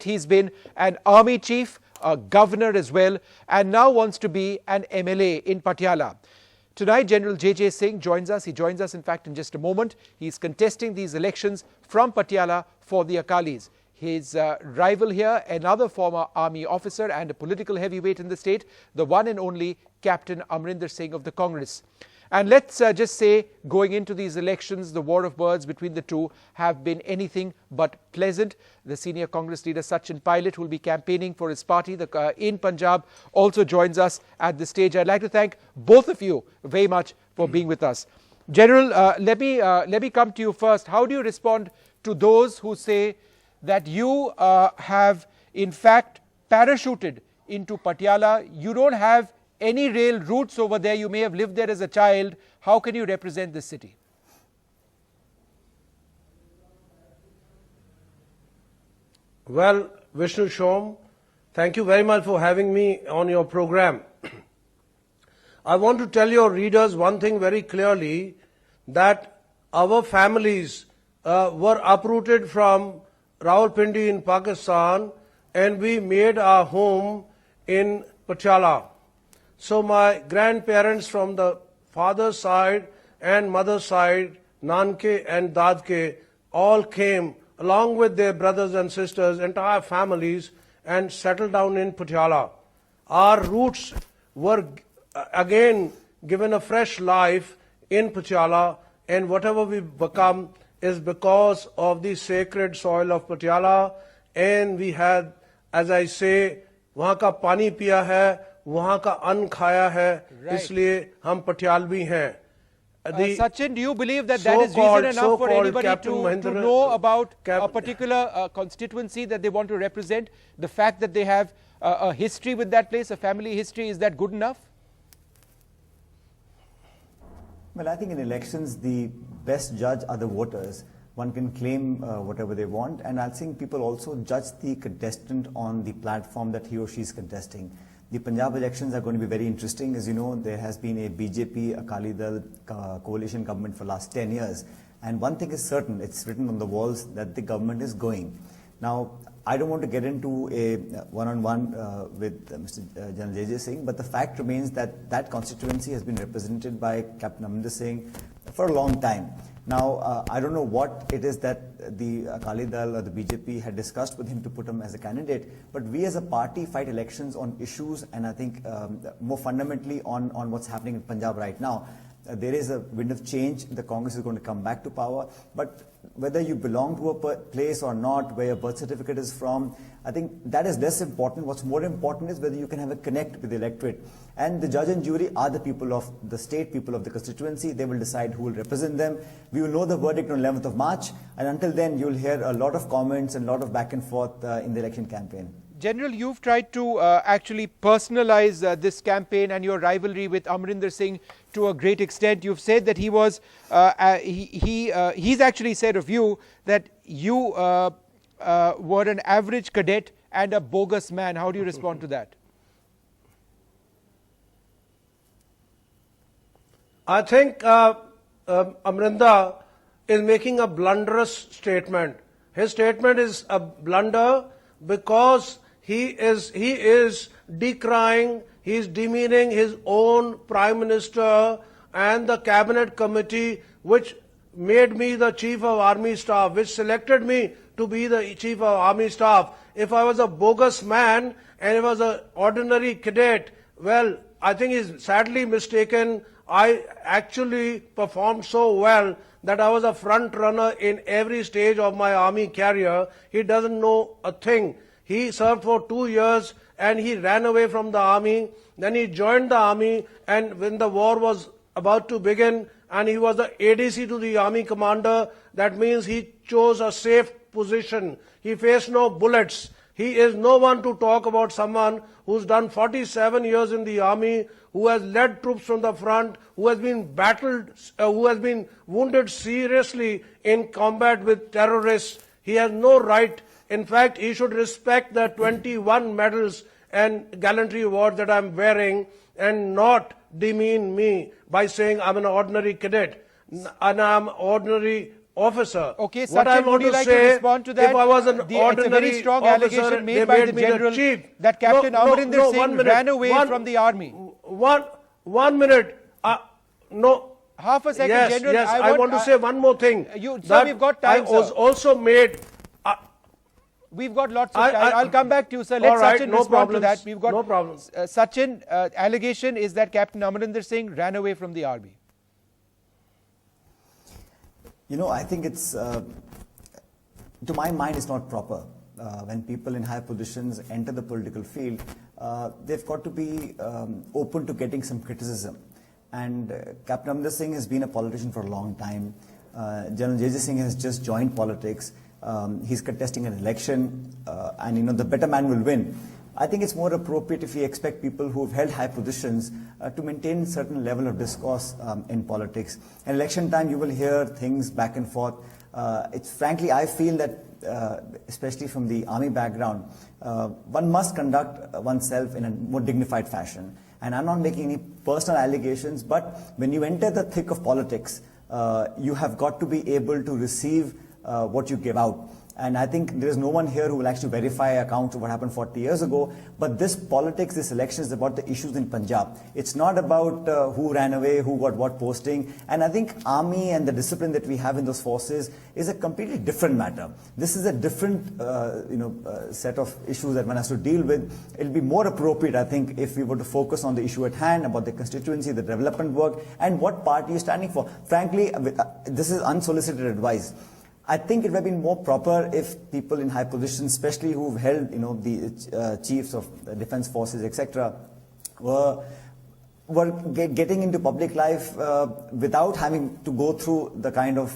He's been an army chief, a governor as well, and now wants to be an MLA in Patiala. Tonight, General JJ Singh joins us. He joins us, in fact, in just a moment. He's contesting these elections from Patiala for the Akalis. His rival here, another former army officer and a political heavyweight in the state, the one and only Captain Amarinder Singh of the Congress. And let's just say, going into these elections, the war of words between the two have been anything but pleasant. The senior Congress leader Sachin Pilot, who will be campaigning for his party in Punjab, also joins us at the stage. I'd like to thank both of you very much for being with us. General, let me come to you first. How do you respond to those who say that you have, in fact, parachuted into Patiala? You don't have any real roots over there. You may have lived there as a child. How can you represent this city? Well, Vishnu Shom, thank you very much for having me on your program. I want to tell your readers one thing very clearly, that our families were uprooted from Rawalpindi in Pakistan, and we made our home in Patiala. So my grandparents from the father's side and mother's side, Nanke and Dadke, all came along with their brothers and sisters, entire families, and settled down in Patiala. Our roots were again given a fresh life in Patiala, and whatever we've become is because of the sacred soil of Patiala. And we had, as I say, वहाँ का पानी पिया है, वहाँ का अन्न खाया है, इसलिए हम पटियालवी हैं. Sachin, do you believe that that is reason enough for anybody to know about a particular constituency that they want to represent? The fact that they have a history with that place, a family history, is that good enough? Well, I think in elections, the best judge are the voters. One can claim whatever they want, and I think people also judge the contestant on the platform that he or she is contesting. The Punjab elections are going to be very interesting. As you know, there has been a BJP, Akalis coalition government for the last 10 years. And one thing is certain, it's written on the walls that the government is going. Now, I don't want to get into a one-on-one with Mr. Gen JJ Singh, but the fact remains that that constituency has been represented by Captain Amarinder Singh for a long time. Now, I don't know what it is that the Akali Dal or the BJP had discussed with him to put him as a candidate, but we as a party fight elections on issues, and I think more fundamentally on what's happening in Punjab right now. There is a wind of change. The Congress is going to come back to power, but whether you belong to a place or not, where your birth certificate is from, I think that is less important. What's more important is whether you can have a connect with the electorate. And the judge and jury are the people of the state, people of the constituency. They will decide who will represent them. We will know the verdict on 11th of March. And until then, you'll hear a lot of comments and a lot of back and forth in the election campaign. General, you've tried to actually personalize this campaign and your rivalry with Amarinder Singh to a great extent. You've said that he was, he's actually said of you that you were an average cadet and a bogus man. How do you respond to that? I think Amarinder is making a blunderous statement. His statement is a blunder because he is decrying, he is demeaning his own Prime Minister and the Cabinet Committee, which made me the Chief of Army Staff, which selected me to be the Chief of Army Staff. If I was a bogus man and I was an ordinary cadet, well, I think he's sadly mistaken. I actually performed so well that I was a front runner in every stage of my army career. He doesn't know a thing. He served for 2 years and he ran away from the army. Then he joined the army, and when the war was about to begin and he was the ADC to the army commander, that means he chose a safe position. He faced no bullets. He is no one to talk about someone who's done 47 years in the army, who has led troops from the front, who has been battled, who has been wounded seriously in combat with terrorists. He has no right. In fact, he should respect the 21 medals and gallantry awards that I'm wearing and not demean me by saying I'm an ordinary cadet and I'm ordinary officer. Okay, what I Sachin, want would you to like say, to respond to that? if I was an It's a ordinary very strong officer, allegation made they by made the me general chief. that Captain Amarinder Singh 1 minute. ran away from the army. 1 minute. No. Half a second, yes, General. Yes, I want to say one more thing. Sir, we've got time, I was sir. also made... We've got lots of time. I'll come back to you, sir. Let Sachin respond to that. We've got no problem. Sachin, allegation is that Captain Amarinder Singh ran away from the army. You know, I think it's, to my mind, it's not proper. When people in high positions enter the political field, they've got to be open to getting some criticism. And Captain Amarinder Singh has been a politician for a long time. Gen JJ Singh has just joined politics. He's contesting an election, and you know, the better man will win. I think it's more appropriate if we expect people who've held high positions to maintain a certain level of discourse in politics. In election time, you will hear things back and forth. Frankly, I feel that, especially from the army background, one must conduct oneself in a more dignified fashion. And I'm not making any personal allegations, but when you enter the thick of politics, you have got to be able to receive what you give out. And I think there is no one here who will actually verify accounts of what happened 40 years ago. But this politics, this election is about the issues in Punjab. It's not about who ran away, who got what posting. And I think army and the discipline that we have in those forces is a completely different matter. This is a different set of issues that one has to deal with. It'll be more appropriate, I think, if we were to focus on the issue at hand, about the constituency, the development work, and what party you're standing for. Frankly, this is unsolicited advice. I think it would have been more proper if people in high positions, especially who've held, the chiefs of the defense forces, etc., were getting into public life without having to go through the kind of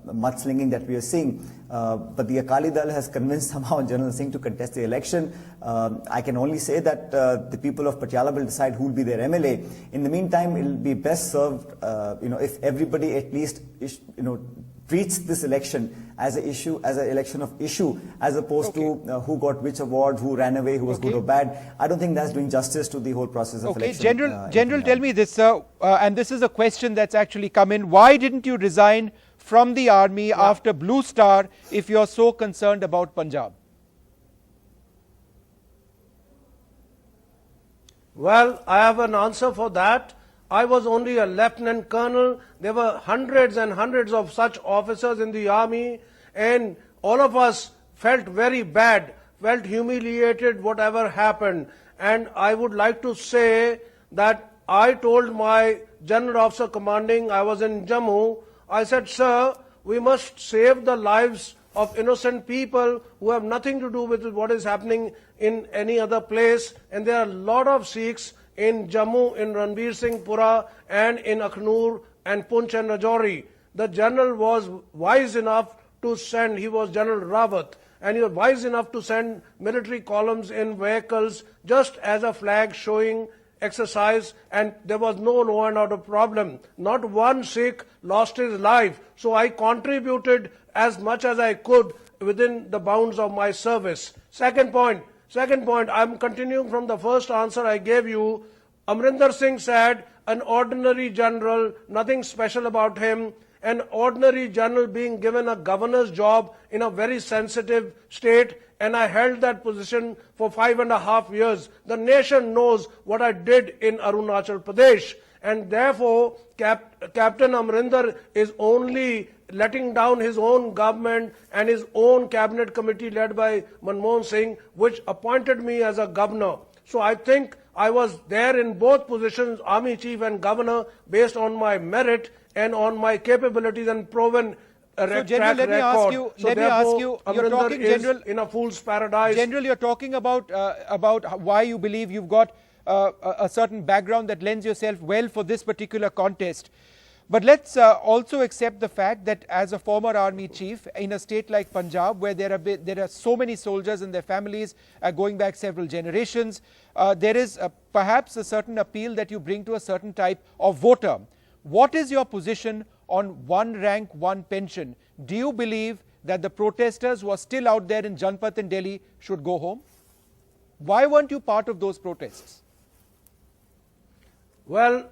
mudslinging that we are seeing. But the Akali Dal has convinced somehow General Singh to contest the election. I can only say that the people of Patiala will decide who will be their MLA. In the meantime, it will be best served, if everybody at least, treats this election as an issue, as an election of issue, as opposed to who got which award, who ran away, who was good or bad. I don't think that's doing justice to the whole process of election. General, tell me this, sir, and this is a question that's actually come in. Why didn't you resign from the army after Blue Star if you're so concerned about Punjab? Well, I have an answer for that. I was only a lieutenant colonel. There were hundreds and hundreds of such officers in the army, and all of us felt very bad, felt humiliated, whatever happened. And I would like to say that I told my general officer commanding, I was in Jammu, I said, sir, we must save the lives of innocent people who have nothing to do with what is happening in any other place. And there are a lot of Sikhs in Jammu, in Ranbir Singh Pura, and in Akhnur and Punch and Rajouri. The general was wise enough to send, he was General Rawat, and he was wise enough to send military columns in vehicles just as a flag showing exercise, and there was no law and order problem. Not one Sikh lost his life. So I contributed as much as I could within the bounds of my service. Second point, I'm continuing from the first answer I gave you. Amarinder Singh said, an ordinary general, nothing special about him. An ordinary general being given a governor's job in a very sensitive state, and I held that position for 5.5 years. The nation knows what I did in Arunachal Pradesh, and therefore Captain Amarinder is only letting down his own government and his own cabinet committee led by Manmohan Singh, which appointed me as a governor. So I think I was there in both positions, army chief and governor, based on my merit and on my capabilities and proven So, General, let me ask you, you're talking, General, in a fool's paradise. General, you're talking about why you believe you've got a certain background that lends yourself well for this particular contest. But let's also accept the fact that as a former army chief in a state like Punjab, where there are so many soldiers and their families going back several generations, there is perhaps a certain appeal that you bring to a certain type of voter. What is your position on one rank, one pension? Do you believe that the protesters who are still out there in Janpath in Delhi should go home? Why weren't you part of those protests? Well,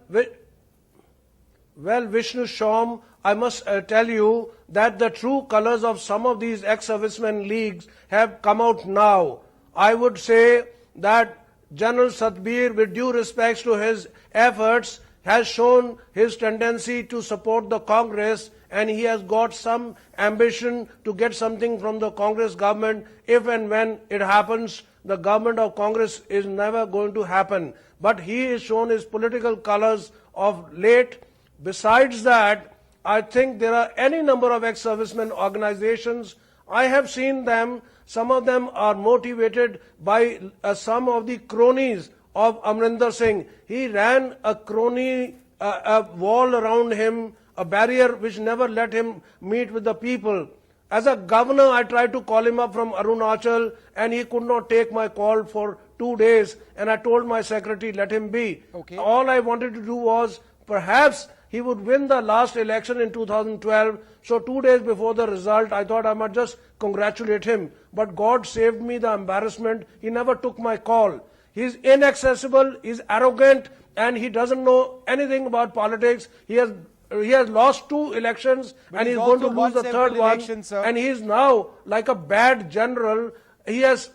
Well, Vishnu Shom, I must tell you that the true colors of some of these ex-servicemen leagues have come out now. I would say that General Satbir, with due respects to his efforts, has shown his tendency to support the Congress, and he has got some ambition to get something from the Congress government. If and when it happens, the government of Congress is never going to happen. But he has shown his political colors of late. Besides that, I think there are any number of ex-servicemen organizations. I have seen them. Some of them are motivated by some of the cronies of Amarinder Singh. He ran a crony a wall around him, a barrier which never let him meet with the people. As a governor, I tried to call him up from Arunachal, and he could not take my call for 2 days, and I told my secretary, let him be. Okay. All I wanted to do was, perhaps he would win the last election in 2012, so 2 days before the result, I thought I might just congratulate him. But God saved me the embarrassment. He never took my call. He's inaccessible, he's arrogant, and he doesn't know anything about politics. He has lost 2 elections, but and he's also going to lose won the third several one. elections, sir. And he is now like a bad general. He has...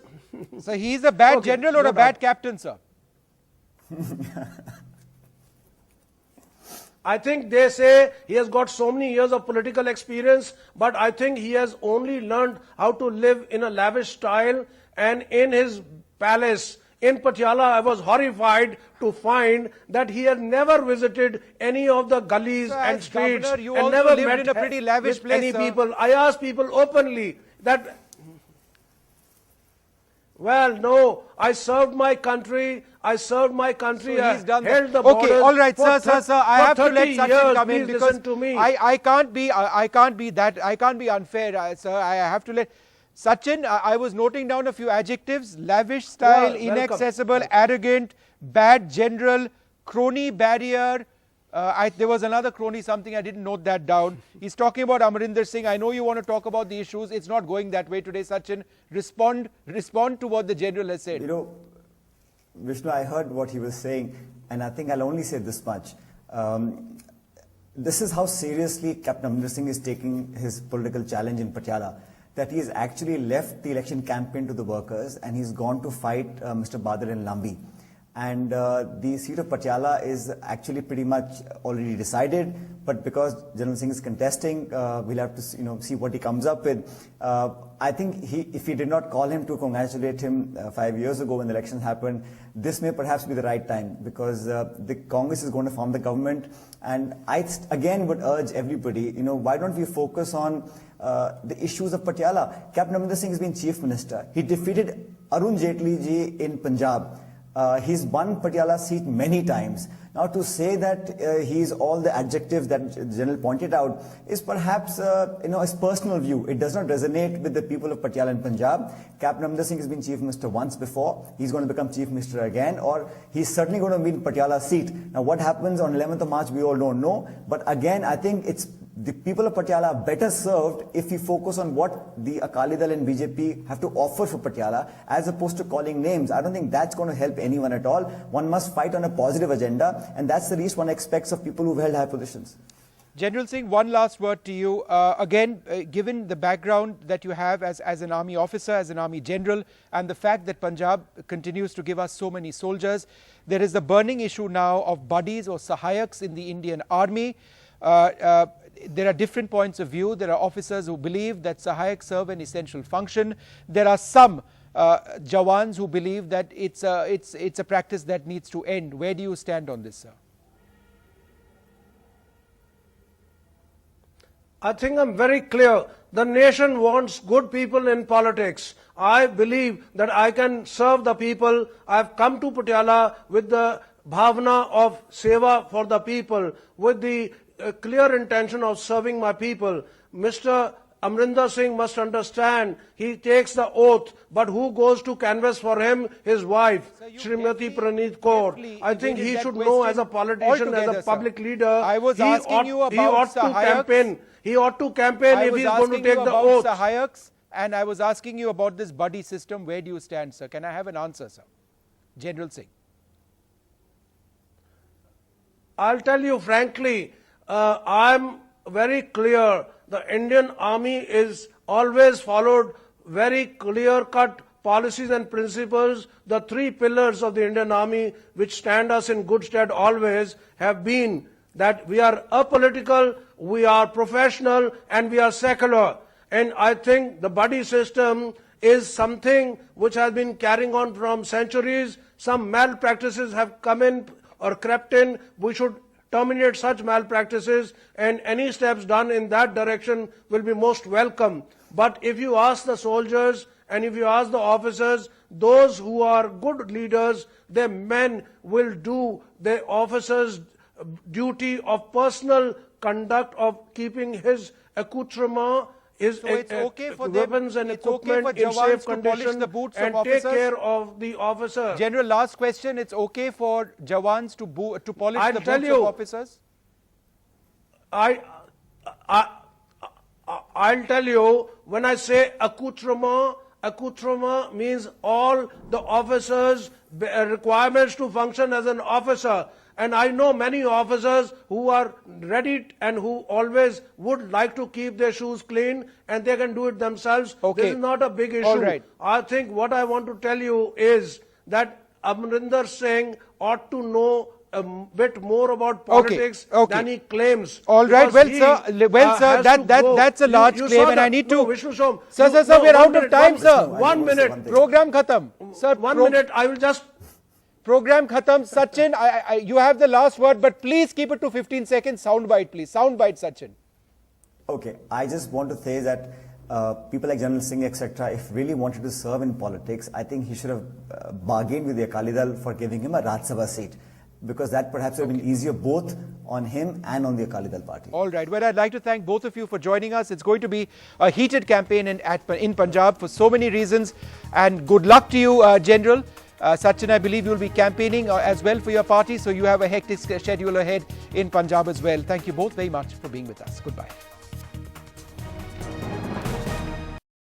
So he's a bad Okay, general or no a bad doubt. captain, sir? I think they say he has got so many years of political experience, but I think he has only learned how to live in a lavish style. And in his palace in Patiala, I was horrified to find that he had never visited any of the gullies Sir, and as streets, governor, you and also never lived met in a pretty lavish with place, any sir. people. I asked people openly that, well, no, I served my country. I served my country. So he's done that. held the Okay, borders all right, for sir. I have to let 30 Sachin years. come in Please because listen to me. I can't be unfair, sir. I have to let Sachin. I was noting down a few adjectives: lavish style, Welcome. inaccessible, arrogant, bad general, crony barrier. There was another crony, something I didn't note that down. He's talking about Amarinder Singh. I know you want to talk about the issues. It's not going that way today, Sachin. Respond to what the general has said. You know, Vishnu, I heard what he was saying, and I think I'll only say this much. This is how seriously Captain Amarinder Singh is taking his political challenge in Patiala, that he has actually left the election campaign to the workers and he's gone to fight Mr. Badal in Lambi. And the seat of Patiala is actually pretty much already decided, but because General Singh is contesting, we'll have to see what he comes up with. I think if he did not call him to congratulate him 5 years ago when the election happened, this may perhaps be the right time, because the Congress is going to form the government. And I again would urge everybody, why don't we focus on the issues of Patiala? Captain Amarinder Singh has been Chief Minister. He defeated Arun Jaitley ji in Punjab. He's won Patiala seat many times. Now to say that he's all the adjectives that the General pointed out is perhaps his personal view. It does not resonate with the people of Patiala and Punjab. Captain Amarinder Singh has been Chief Minister once before. He's going to become Chief Minister again, or he's certainly going to win Patiala seat. Now what happens on 11th of March we all don't know. But again, I think the people of Patiala are better served if we focus on what the Akali Dal and BJP have to offer for Patiala, as opposed to calling names. I don't think that's going to help anyone at all. One must fight on a positive agenda, and that's the least one expects of people who've held high positions. General Singh, one last word to you. Again, given the background that you have as an army officer, as an army general, and the fact that Punjab continues to give us so many soldiers, there is the burning issue now of buddies or sahayaks in the Indian army. There are different points of view. There are officers who believe that sahayaks serve an essential function. There are some Jawans who believe that it's a practice that needs to end. Where do you stand on this, sir? I think I'm very clear. The nation wants good people in politics. I believe that I can serve the people. I've come to Patiala with the bhavana of seva for the people, with the clear intention of serving my people. Mr. Amarinder Singh must understand, he takes the oath, but who goes to canvass for him? His wife, Srimati Praneeth Kaur. I think he should know, as a politician, as a public leader, I was asking you about he ought to campaign. He ought to campaign if he's going to take the oath. Sahayaks, and I was asking you about this buddy system. Where do you stand, sir? Can I have an answer, sir? General Singh. I'll tell you frankly, I'm very clear. The Indian Army is always followed very clear-cut policies and principles. The three pillars of the Indian Army, which stand us in good stead always, have been that we are apolitical, we are professional, and we are secular. And I think the buddy system is something which has been carrying on from centuries. Some malpractices have come in or crept in. We should terminate such malpractices, and any steps done in that direction will be most welcome. But if you ask the soldiers and if you ask the officers, those who are good leaders, their men will do their officers' duty of personal conduct of keeping his accoutrement, his weapons and equipment in safe condition, and take care of the officer. General, last question. It's okay for Jawans to polish the boots of officers? I'll tell you, when I say accoutrement means all the officers' requirements to function as an officer. And I know many officers who are ready and who always would like to keep their shoes clean, and they can do it themselves. Okay. This is not a big issue. All right. I think what I want to tell you is that Amarinder Singh ought to know a bit more about politics than he claims. All right, well, sir, that's a large claim, and I need to. Sir, we're out of time, sir. 1 minute. Program khatam. Sir, 1 minute. I will just. Program khatam. Sachin, you have the last word, but please keep it to 15 seconds. Soundbite, please. Soundbite, Sachin. Okay, I just want to say that people like General Singh, etc., if really wanted to serve in politics, I think he should have bargained with the Akali Dal for giving him a Rajya Sabha seat, because that perhaps would have been easier both on him and on the Akali Dal party. All right. Well, I'd like to thank both of you for joining us. It's going to be a heated campaign in Punjab for so many reasons. And good luck to you, General. Sachin, I believe you'll be campaigning as well for your party, so you have a hectic schedule ahead in Punjab as well. Thank you both very much for being with us. Goodbye.